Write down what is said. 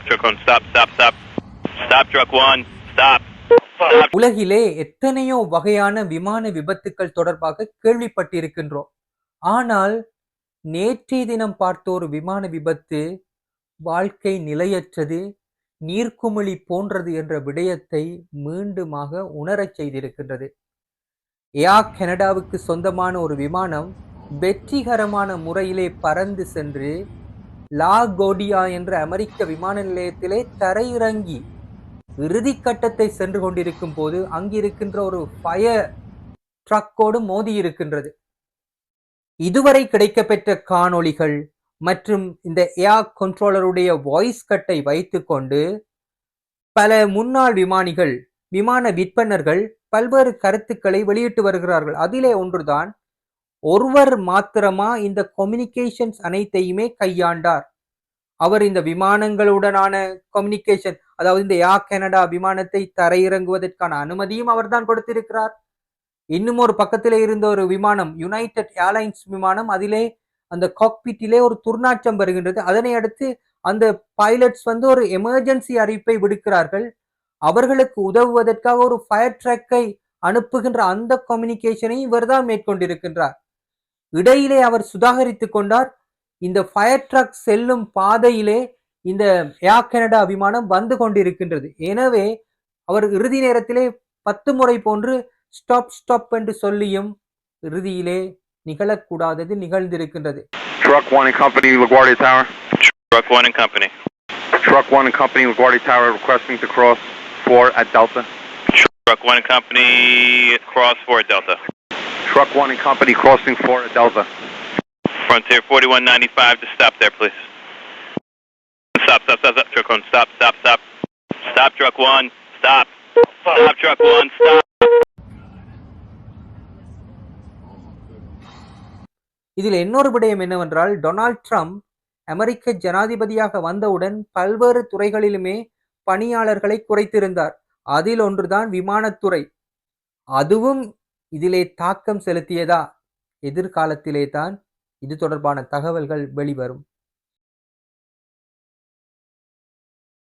Truck 1, stop, stop, stop. Stop, Truck 1, stop. உலகிலே எத்தனையோ வகையான விமான விபத்துக்கள் தொடர்பாக கேள்விப்பட்டிருக்கின்றோம். ஆனால் நேற்றைய தினம் பார்த்த ஒரு விமான விபத்து வாழ்க்கை நிலையற்றது, நீர்க்குமிழி போன்றது என்ற விடயத்தை மீண்டுமாக உணரச் செய்திருக்கின்றது. ஏர் கனடாவுக்கு சொந்தமான ஒரு விமானம் வெற்றிகரமான முறையிலே பறந்து சென்று லாகோடியா என்ற அமெரிக்க விமான நிலையத்திலே தரையிறங்கி இறுதி கட்டத்தை சென்று கொண்டிருக்கும் போது அங்கிருக்கின்ற ஒரு ஃபயர் ட்ரக்கோடு மோதி இருக்கின்றது. இதுவரை கிடைக்கப்பெற்ற காணொளிகள் மற்றும் இந்த ஏர் கண்ட்ரோலருடைய வாய்ஸ் கட்டை வைத்துக்கொண்டு பல முன்னாள் விமானிகள், விமான விற்பனர்கள் பல்வேறு கருத்துக்களை வெளியிட்டு வருகிறார்கள். அதிலே ஒன்றுதான், ஒருவர் மாத்திரமா இந்த கம்யூனிகேஷன்ஸ் அனைத்தையுமே கையாண்டார். அவர் இந்த விமானங்களுடனான கம்யூனிகேஷன், அதாவது இந்த ஏர் கனடா விமானத்தை தரையிறங்குவதற்கான அனுமதியும் அவர்தான் கொடுத்திருக்கிறார். இன்னும் ஒரு பக்கத்திலே இருந்த ஒரு விமானம், யுனைடெட் ஏர்லைன்ஸ் விமானம், அதிலே அந்த காக்பிட்டிலே ஒரு துர்நாற்றம் வருகின்றது. அதனை அடுத்து அந்த பைலட்ஸ் ஒரு எமர்ஜென்சி அறிவிப்பை விடுக்கிறார்கள். அவர்களுக்கு உதவுவதற்காக ஒரு ஃபயர் ட்ரக்கை அனுப்புகின்ற அந்த கம்யூனிகேஷனை இவர்தான் மேற்கொண்டிருக்கின்றார். இடையிலே அவர் சுதாகரித்துக் கொண்டார். இந்த ஃபயர் ட்ரக் செல்லும் பாதையிலே இந்த ஏர் கனடா விமானம் வந்து கொண்டிருக்கின்றது. எனவே அவர் இறுதி நேரத்திலே 10 முறை போன்று ஸ்டாப் ஸ்டாப் என்று சொல்லியும் இறுதியிலே நிகழக்கூடாதது நிகழ்ந்திருக்கின்றது. Truck 1 and Company, LaGuardia Tower. Truck 1 and Company. Truck 1 and Company, LaGuardia Tower, requesting to cross 4 at Delta. Truck 1 and Company, cross 4 Delta. Truck 1 and Company, crossing 4 at Delta. Frontier 4195, just stop there, please. Stop, stop, stop, stop, Truck 1, stop, stop, stop. Stop, Truck 1, stop. Stop, Truck 1, stop. இதில் இன்னொரு விடயம் என்னவென்றால், Donald Trump அமெரிக்க ஜனாதிபதியாக வந்தவுடன் பல்வேறு துறைகளிலுமே பணியாளர்களை குறைத்திருந்தார். அதில் ஒன்றுதான் விமானத்துறை. அதுவும் இதிலே தாக்கம் செலுத்தியதா? எதிர்காலத்திலே தான் இது தொடர்பான தகவல்கள் வெளிவரும்.